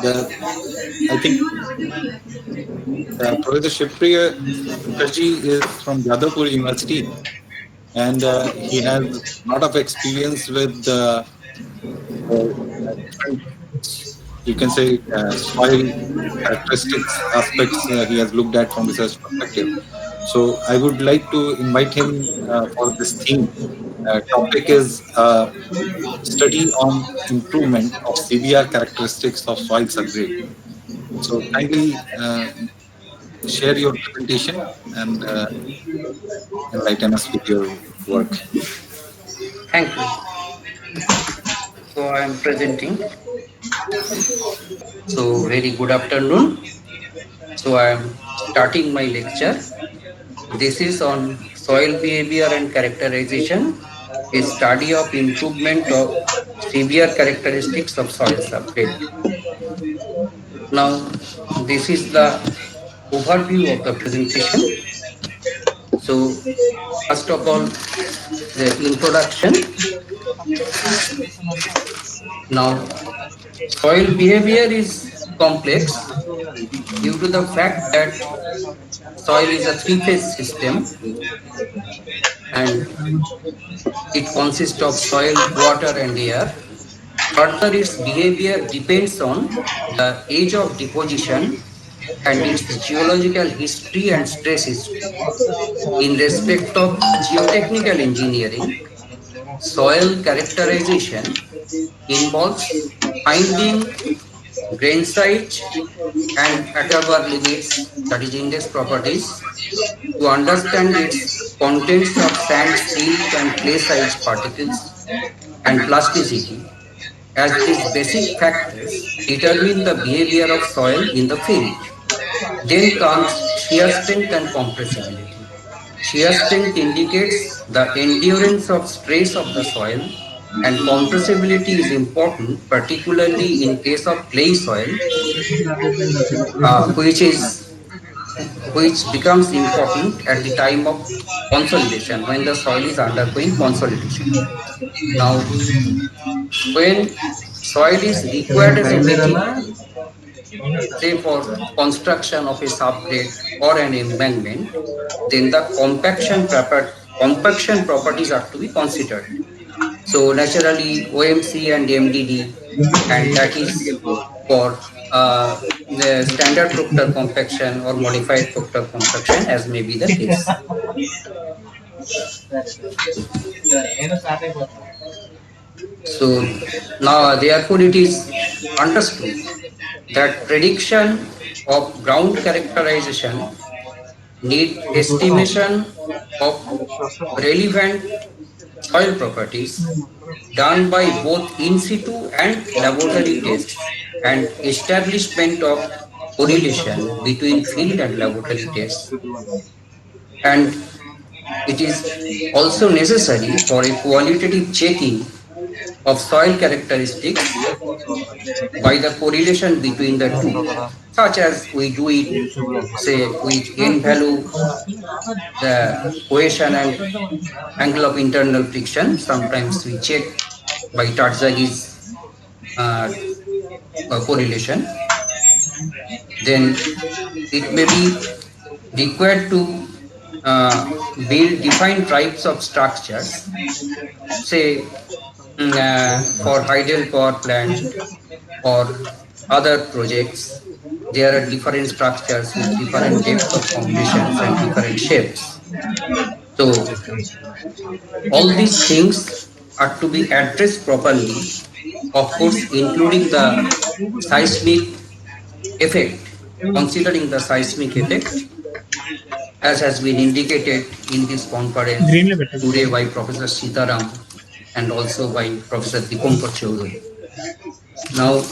The, I think Professor Shipriya Mukherjee is from Jadavpur University, and he has a lot of experience with different, you can say, soil characteristics aspects he has looked at from research perspective. So I would like to invite him for this theme. Topic is study on improvement of CBR characteristics of soil subgrade. So kindly share your presentation and enlighten us with your work. Thank you. So I am presenting. So very good afternoon. So I am starting my lecture. This is on soil behavior and characterization, a study of improvement of severe characteristics of soil substrate. Now, this is the overview of the presentation. So, first of all, the introduction. Now, soil behavior is complex due to the fact that soil is a three-phase system and it consists of soil, water, and air. Further, its behavior depends on the age of deposition and its geological history and stress history. In respect of geotechnical engineering, soil characterization involves finding grain size and aquifer limits, that is index properties, to understand its contents of sand, silt, and clay size particles and plasticity, as these basic factors determine the behavior of soil in the field. Then comes shear strength and compressibility. Shear strength indicates the endurance of stress of the soil, and compressibility is important, particularly in case of clay soil, uh, which is which becomes important at the time of consolidation when the soil is undergoing consolidation. Now, when soil is required as a material, say for construction of a subgrade or an embankment, then the compaction properties are to be considered. So naturally OMC and MDD, and that is for the standard fructal compaction or modified fructal compaction as may be the case. So now therefore it is understood that prediction of ground characterization need estimation of relevant soil properties done by both in situ and laboratory tests and establishment of correlation between field and laboratory tests. And it is also necessary for a qualitative checking of soil characteristics by the correlation between the two, such as we do it, say, with n value, the cohesion and angle of internal friction. Sometimes we check by Tarzagi's uh, correlation. Then it may be required to build defined types of structures, say for hydel power plant or other projects. There are different structures with different depth of foundations and different shapes. So all these things are to be addressed properly, of course, including the seismic effect, considering the seismic effect, as has been indicated in this conference today by Professor Sitaram and also by Professor Dipankar Chaudhary. Now,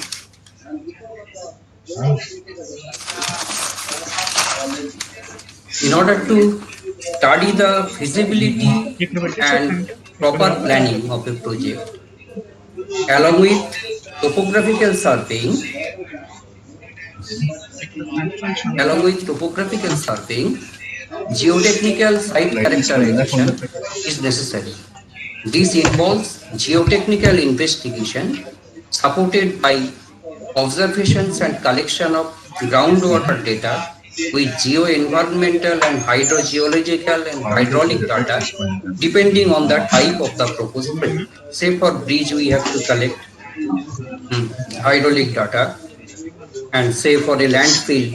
in order to study the feasibility and proper planning of a project, along with topographical surveying, geotechnical site characterization is necessary. This involves geotechnical investigation supported by observations and collection of groundwater data with geo-environmental and hydrogeological and hydraulic data depending on the type of the proposed project. Say for bridge we have to collect hydraulic data, and say for a landfill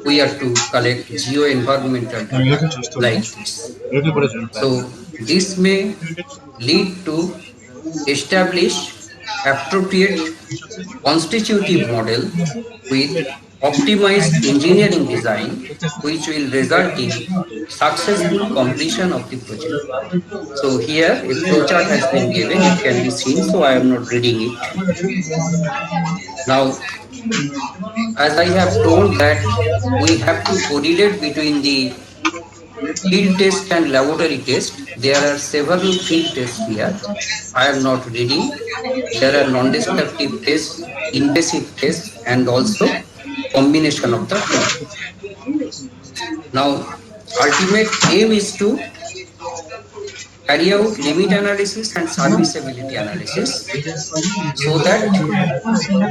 we have to collect geo-environmental data like this. So this may lead to establish appropriate constitutive model with optimized engineering design, which will result in successful completion of the project. So here a flowchart has been given, it can be seen, so I am not reading it. Now, as I have told that we have to correlate between the field test and laboratory test. There are several field tests here. I am not reading. There are non-destructive tests, invasive tests, and also combination of the two. Now, ultimate aim is to carry out limit analysis and serviceability analysis so that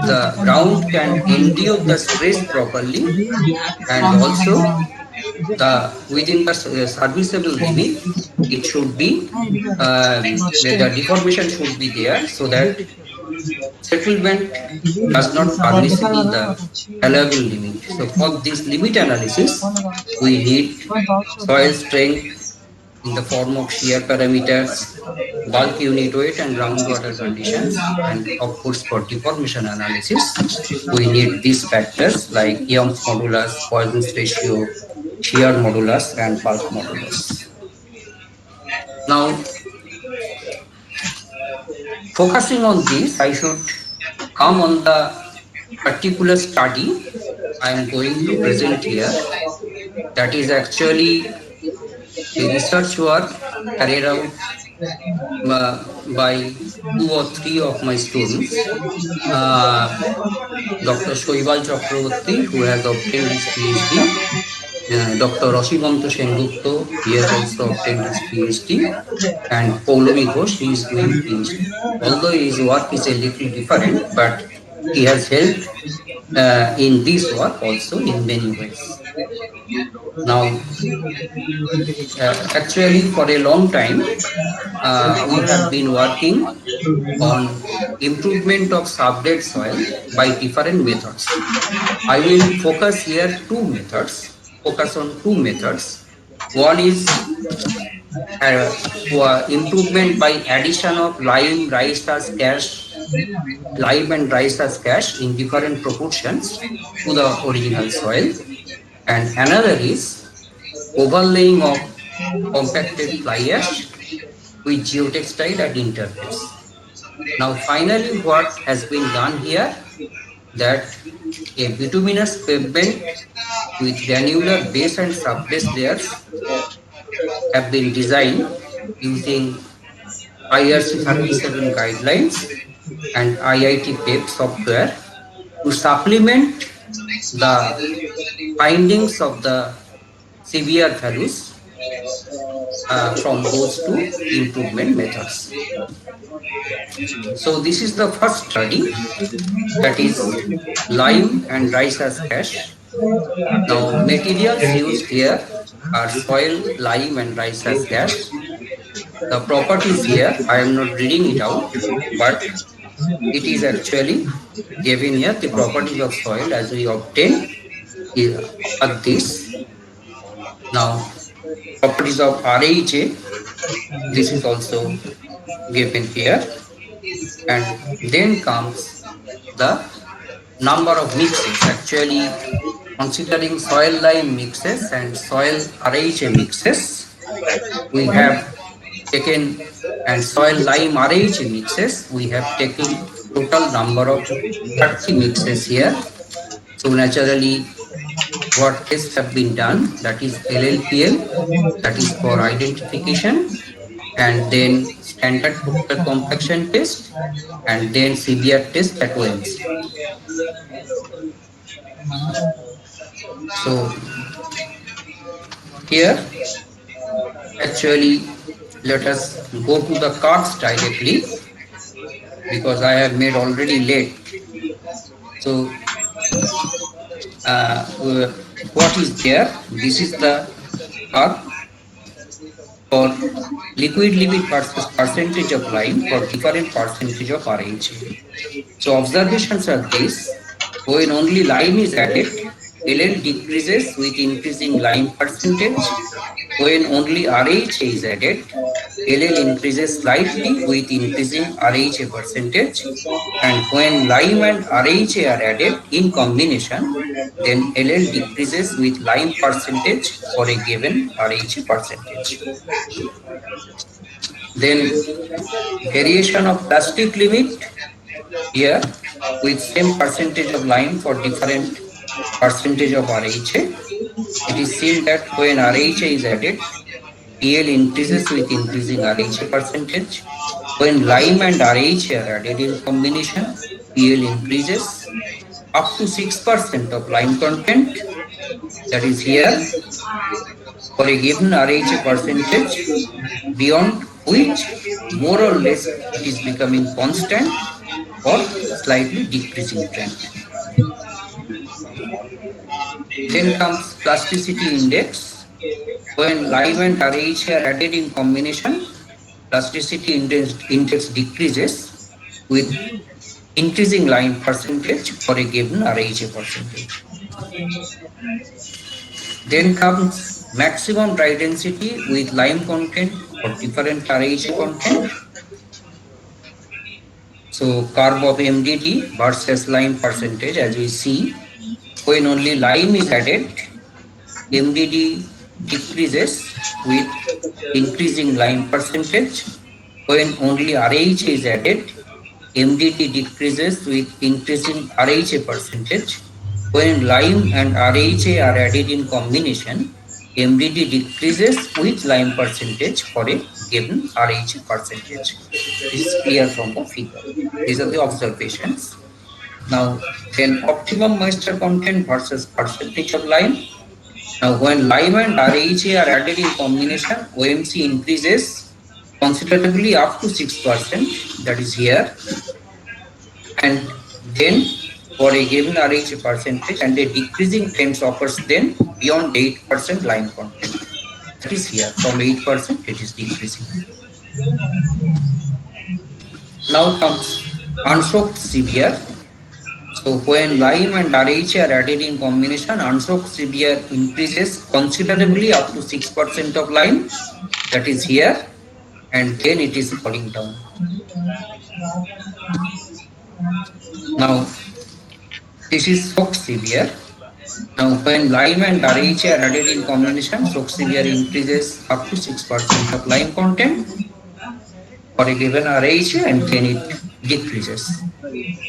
the ground can endure the stress properly, and also the within the serviceable limit it should be the deformation should be there so that settlement does not permissible the allowable limit. So for this limit analysis, we need soil strength in the form of shear parameters, bulk unit weight and groundwater conditions, and of course for deformation analysis, we need these factors like Young's modulus, Poisson's ratio, shear modulus and bulk modulus. Now, focusing on this, I should come on the particular study I am going to present here. That is actually a research work carried out by two or three of my students. Dr. Shoibal Chakraborty, who has obtained his PhD, Dr. Roshimanto Sengupta, he has also obtained his PhD, and Paulomi Ghosh, he is doing PhD. Although his work is a little different, but he has helped in this work also in many ways. Now, actually, for a long time, we have been working on improvement of subdead soil by different methods. I will focus here focus on two methods. One is improvement by addition of lime, rice as cash, lime and rice as cash in different proportions to the original soil. And another is overlaying of compacted fly ash with geotextile at interface. Now finally what has been done here, that a bituminous pavement with granular base and subbase layers have been designed using IRC 37 guidelines and IIT PEP software to supplement the findings of the CBR values from those two improvement methods. So this is the first study, that is lime and rice as cash. Now materials used here are soil, lime and rice as cash. The properties here, I am not reading it out, but it is actually given here. The properties of soil as we obtain are this. Now properties of RHA, this is also given here, and then comes the number of mixes. Actually, considering soil lime mixes and soil RHA mixes, we have taken, and soil lime RHA mixes, we have taken total number of 30 mixes here. So naturally, what tests have been done, that is LLPL, that is for identification, and then standard total compaction test, and then CBR test at OMC. So here actually let us go to the cards directly, because I have made already late. So uh, what is there? This is the curve for liquid lipid versus percentage of lime for different percentage of RHA. So observations are this: when only lime is added, LL decreases with increasing lime percentage. When only RHA is added, LL increases slightly with increasing RHA percentage. And when lime and RHA are added in combination, then LL decreases with lime percentage for a given RHA percentage. Then variation of plastic limit here with same percentage of lime for different percentage of RHA. It is seen that when RHA is added, PL increases with increasing RHA percentage. When lime and RHA are added in combination, PL increases up to 6% of lime content, that is here, for a given RHA percentage, beyond which more or less it is becoming constant or slightly decreasing trend. Then comes plasticity index. When lime and RHA are added in combination, plasticity index decreases with increasing lime percentage for a given RHA percentage. Then comes maximum dry density with lime content for different RHA content. So curve of MDD versus lime percentage, as we see, when only lime is added, MDD decreases with increasing lime percentage. When only RHA is added, MDD decreases with increasing RHA percentage. When lime and RHA are added in combination, MDD decreases with lime percentage for a given RHA percentage. This is clear from the figure. These are the observations. Now, then optimum moisture content versus percentage of lime. Now, when lime and RHA are added in combination, OMC increases considerably up to 6%, that is here. And then for a given RHA percentage, and a decreasing trend occurs then beyond 8% lime content. That is here, from 8% it is decreasing. Now comes unsoaked severe. So when lime and RHA are added in combination, unsoaked severe increases considerably up to 6% of lime, that is here, and then it is falling down. Now this is soaked severe. Now when lime and RHA are added in combination, soaked severe increases up to 6% of lime content for a given RHA, and then it decreases.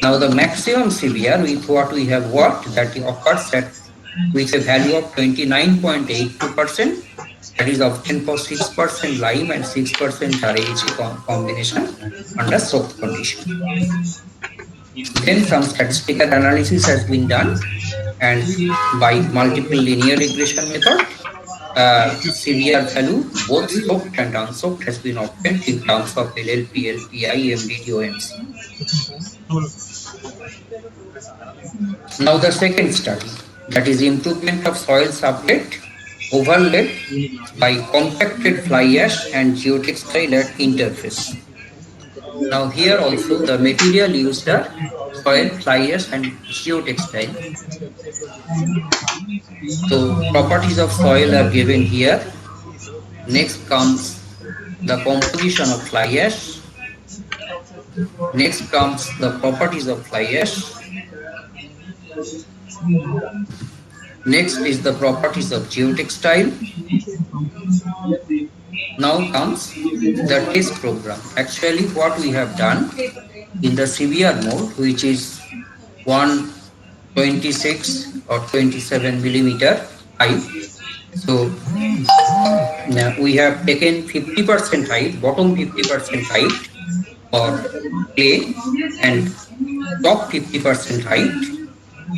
Now the maximum severe with what we have worked, that occurs at with a value of 29.82%, that is obtained for 6% lime and 6% RHA combination under soaked condition. Then some statistical analysis has been done, and by multiple linear regression method, severe value, both soaked and unsoaked, has been obtained in terms of LLP, LPI, MDD, OMC. Now the second study, that is improvement of soil sublet overlaid by compacted fly ash and geotextile at interface. Now here also the material used are soil, fly ash and geotextile. So properties of soil are given here. Next comes the composition of fly ash. Next comes the properties of fly ash. Next is the properties of geotextile. Now comes the test program. Actually what we have done in the severe mode, which is 126 or 27 millimeter height. So now we have taken 50% height, bottom 50% height for clay, and top 50% height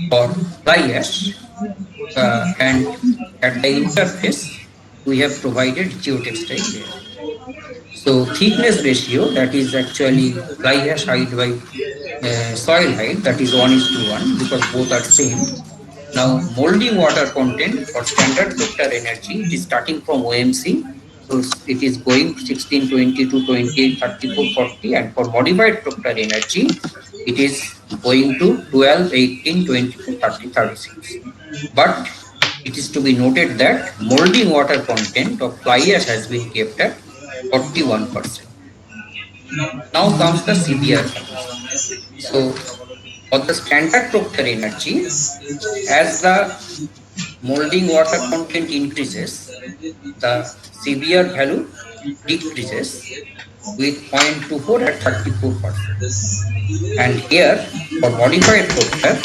for fly ash, and at the interface we have provided geotextile layer. So thickness ratio, that is actually fly ash height by soil height, that is 1 is to 1, because both are same. Now, molding water content for standard Proctor energy, it is starting from OMC. So it is going 16, 22, 28, 34, 40. And for modified Proctor energy, it is going to 12, 18, 22, 30, 36. But it is to be noted that molding water content of fly ash has been kept at 41%. Now comes the CBR values. So for the standard Proctor energy, as the molding water content increases, the CBR value decreases with 0.24 at 34%. And here, for modified Proctor,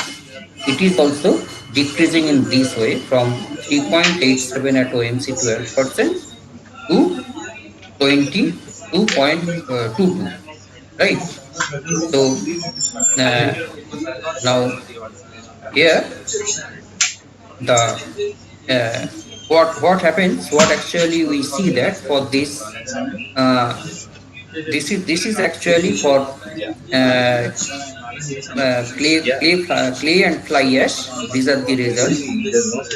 it is also decreasing in this way from 3.87 at OMC 12% to 22.22, right? So now here the what happens, what actually we see that for this this is actually for clay and fly ash. These are the results.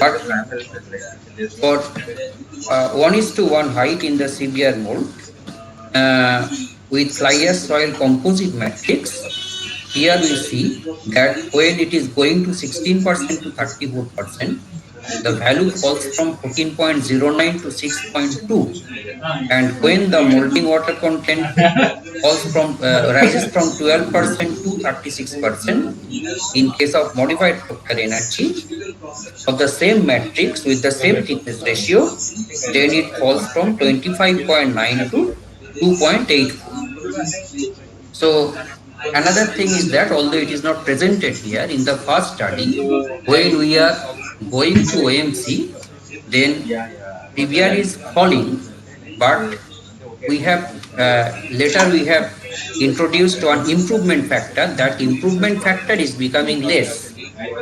But for 1 is to 1 height in the CBR mold with fly ash soil composite matrix, here we see that when it is going to 16% to 34%, the value falls from 14.09 to 6.2. And when the molding water content falls from rises from 12% to 36%, in case of modified Proctor energy, of the same matrix with the same thickness ratio, then it falls from 25.9 to 2.84. So another thing is that although it is not presented here in the first study, when we are going to OMC, then PBR is falling, but we have later we have introduced one improvement factor. That improvement factor is becoming less,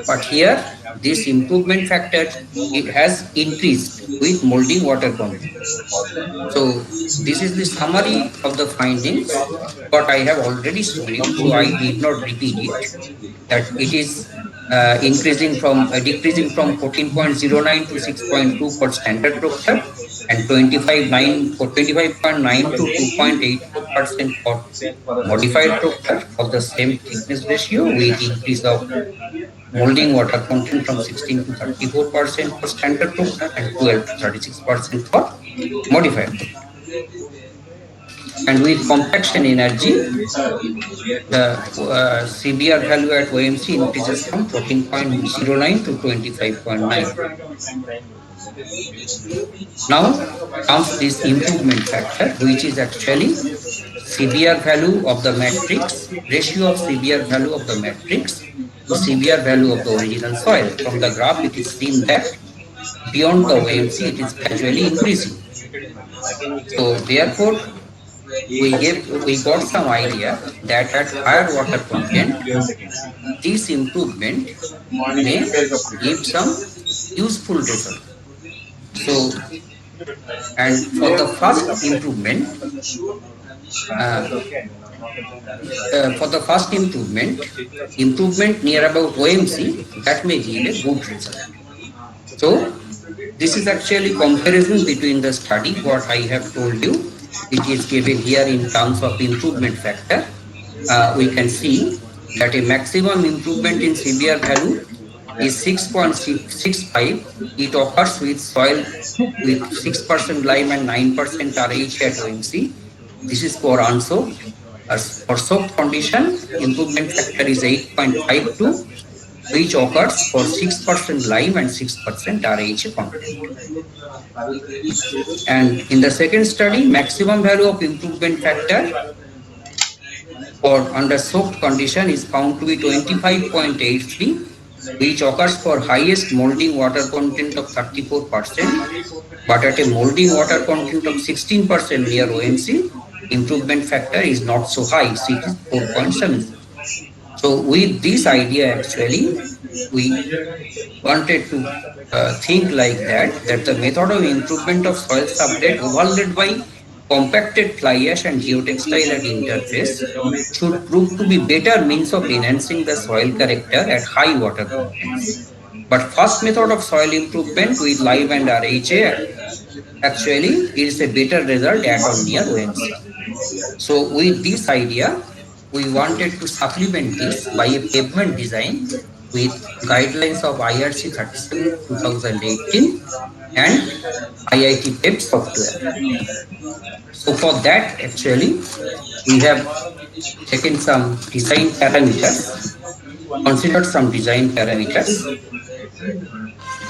but here this improvement factor, it has increased with molding water content. So this is the summary of the findings, but I have already shown you, so I need not repeat it. That it is decreasing from 14.09 to 6.2 for standard Proctor, and 25.9 to 2.84% for modified Proctor for the same thickness ratio, with increase of molding water content from 16 to 34% for standard Proctor and 12 to 36% for modified Proctor. And with compaction energy, the CBR value at OMC increases from 14.09 to 25.9. Now comes this improvement factor, which is actually CBR value of the matrix, ratio of CBR value of the matrix to CBR value of the original soil. From the graph, it is seen that beyond the OMC, it is gradually increasing. So therefore, we got some idea that at higher water content, this improvement may give some useful result. So, and for the first improvement, improvement near about OMC, that may give a good result. So this is actually comparison between the study, what I have told you. It is given here in terms of improvement factor. We can see that a maximum improvement in CBR value is 6.65. It occurs with soil with 6% lime and 9% RH at OMC. This is for unsoaked. For soaked condition, improvement factor is 8.52, which occurs for 6% lime and 6% RH content. And in the second study, maximum value of improvement factor for under soaked condition is found to be 25.83, which occurs for highest molding water content of 34%, but at a molding water content of 16% near OMC, improvement factor is not so high, it is 4.7. So with this idea, actually, we wanted to think like that the method of improvement of soil substrate overlaid by compacted fly ash and geotextile at interface should prove to be better means of enhancing the soil character at high water contents. But first method of soil improvement with live and RHA actually is a better result at or near OMC. So with this idea, we wanted to supplement this by a pavement design with guidelines of IRC 37 2018 and IIT PEP software. So for that, actually, we have taken some design parameters, considered some design parameters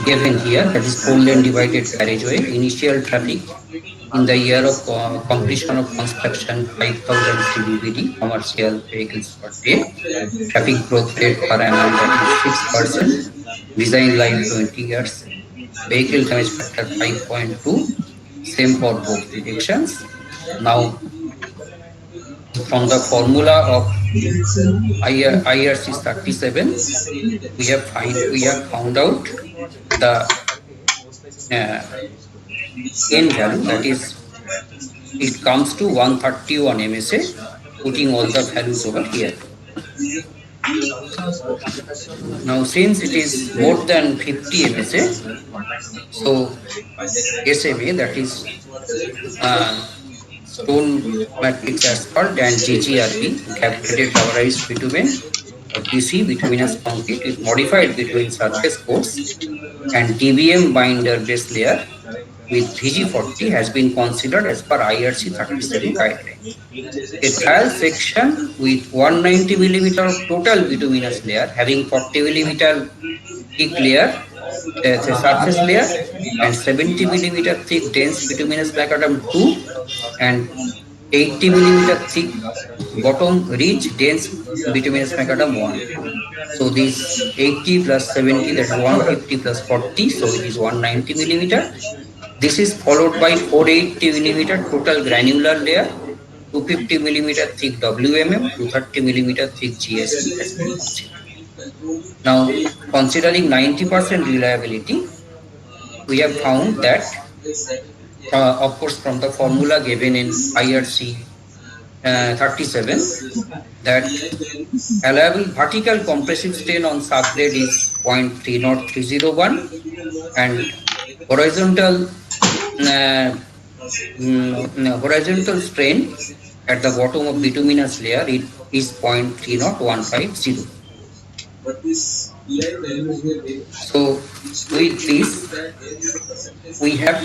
given here, that is 4-lane divided carriageway, initial traffic in the year of completion of construction 5,000 CBVD commercial vehicles per day, traffic growth rate per annum that is 6%, design life 20 years, vehicle damage factor 5.2, same for both directions. Now from the formula of IRC 37, we have found out the n value, that is it comes to 131 MSA, putting all the values over here. Now since it is more than 50 MSA, so SMA, that is stone matrix asphalt, and GGRB, gravitated rubberized bitumen or GC, bituminous concrete, is modified between surface course and DBM binder base layer with VG40 has been considered as per IRC 37 guidelines. A trial section with 190 millimeter of total bituminous layer having 40 millimeter thick layer, the surface layer, and 70 millimeter thick dense bituminous macadam 2 and 80 millimeter thick bottom rich dense bituminous macadam 1. So this 80 plus 70, that is 150 plus 40, so it is 190 millimeter. This is followed by 480 millimeter total granular layer, 250 millimeter thick WMM, 230 millimeter thick GST has been considered. Now, considering 90% reliability, we have found that, of course, from the formula given in IRC 37, that allowable vertical compressive strain on subgrade is 0.30301 and horizontal horizontal strain at the bottom of bituminous layer it is 0.30150. So with this, we have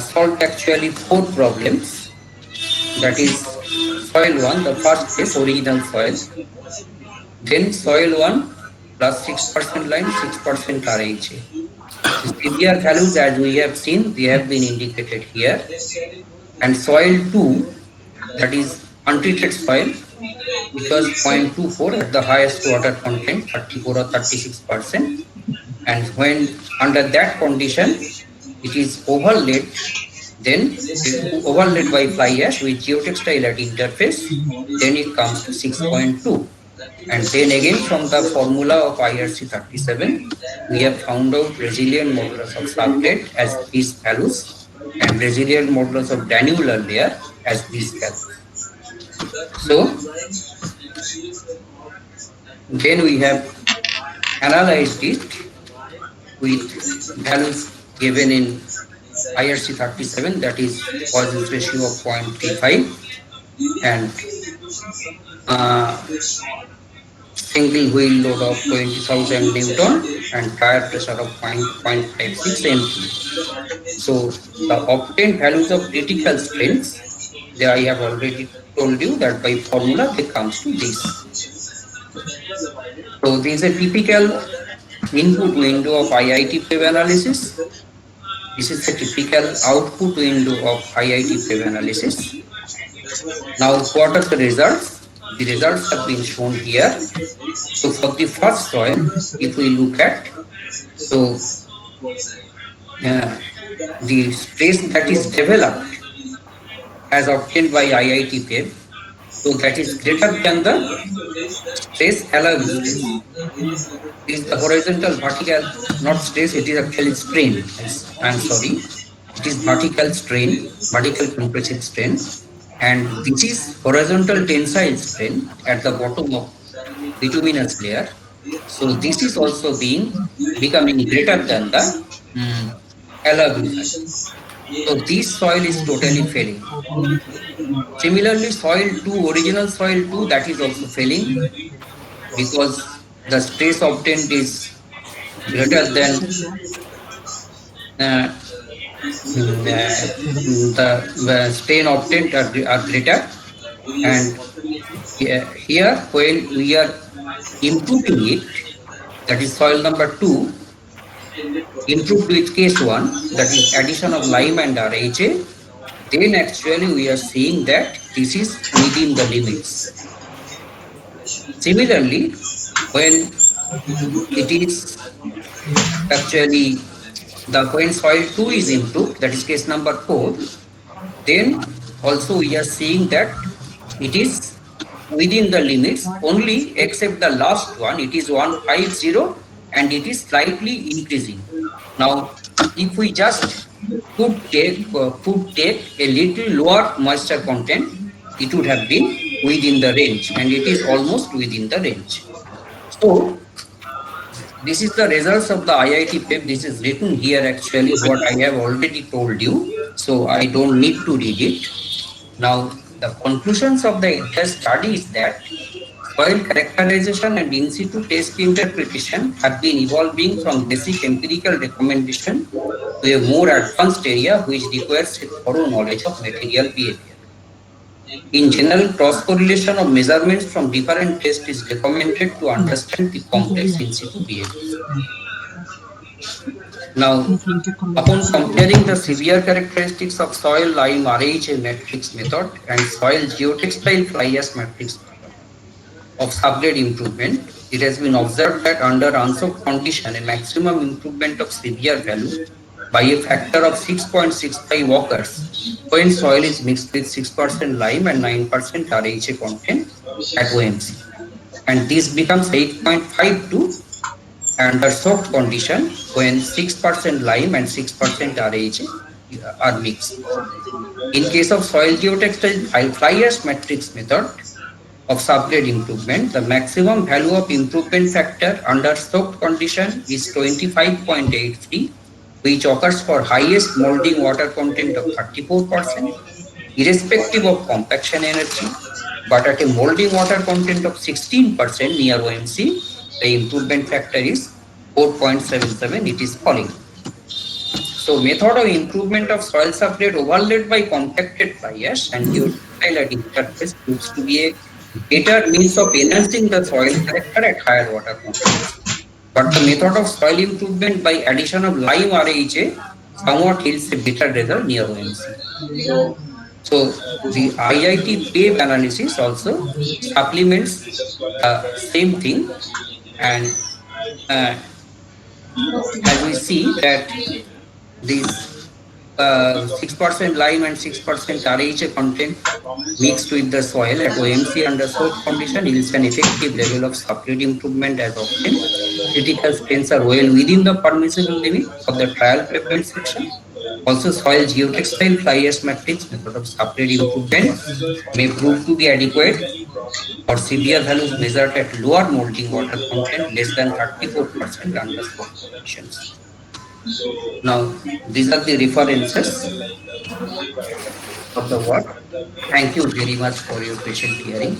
solved actually 4 problems. That is soil 1, the first case, original soil. Then soil 1 plus 6% line, 6% RHA. The severe values, as we have seen, they have been indicated here. And soil 2, that is untreated soil, it was 0.24 at the highest water content, 34 or 36%. And when under that condition, it is overlaid, then overlaid by fly ash with geotextile at interface, then it comes to 6.2. And then again from the formula of IRC 37, we have found out resilient modulus of subgrade as these values and resilient modulus of granular layer as these values. So then we have analyzed it with values given in IRC 37, that is Poisson's ratio of 0.35 and single wheel load of 20,000 Newton and tire pressure of 0.56 MT. So the obtained values of critical strengths, I have already told you that by formula they comes to this. So this is a typical input window of IIT PEV analysis. This is a typical output window of IIT PEV analysis. Now what are the results? The results have been shown here. So for the first soil, if we look at, so the stress that is developed as obtained by IIT PEV, so that is greater than the stress allowable stress. This is the horizontal vertical, not stress, it is actually strain. I'm sorry. it is vertical strain, vertical compressive strain, and this is horizontal tensile strain at the bottom of bituminous layer. So this is also becoming greater than the mm, alluvial. So this soil is totally failing. Similarly, soil 2, original soil 2, that is also failing because the stress obtained is greater than uh, the strain obtained are greater. And here, when we are improving it, that is soil number 2, improved with case 1, that is addition of lime and RHA, then actually we are seeing that this is within the limits. Similarly, when it is actually the when soil 2 is improved, that is case number 4, then also we are seeing that it is within the limits only, except the last one, it is 150 and it is slightly increasing. Now, if we just could take a little lower moisture content, it would have been within the range, and it is almost within the range. So this is the results of the IIT PEP. This is written here actually what I have already told you. So I don't need to read it. Now the conclusions of the entire study is that soil characterization and in situ test interpretation have been evolving from basic empirical recommendation to a more advanced area which requires a thorough knowledge of material behavior. In general, cross-correlation of measurements from different tests is recommended to understand the complex in situ behavior. Now, upon comparing the severe characteristics of soil lime RHA matrix method and soil geotextile fly ash matrix method of subgrade improvement, it has been observed that under unsoaked condition, a maximum improvement of severe value by a factor of 6.65 occurs when soil is mixed with 6% lime and 9% RHA content at OMC. And this becomes 8.52 under soaked condition when 6% lime and 6% RHA are mixed. In case of soil geotextile fly ash matrix method of subgrade improvement, the maximum value of improvement factor under soaked condition is 25.83, which occurs for highest molding water content of 34%, irrespective of compaction energy. But at a molding water content of 16% near OMC, the improvement factor is 4.77, it is falling. So method of improvement of soil subgrade overlaid by compacted fly ash and geotextile at interface proves to be a better means of enhancing the soil character at higher water contents. But the method of soil improvement by addition of lime RHA somewhat yields a better result near OMC. So the IIT PAVE analysis also supplements the same thing, and uh, as we see that this 6% lime and 6% RHA content mixed with the soil at OMC under soaked condition yields an effective level of subgrade improvement as obtained. Critical strains are well within the permissible limit of the trial pavement section. Also, soil geotextile fly ash matrix method of subgrade improvement may prove to be adequate for severe values measured at lower molding water content less than 34% under soaked conditions. Now, these are the references of the work. Thank you very much for your patient hearing.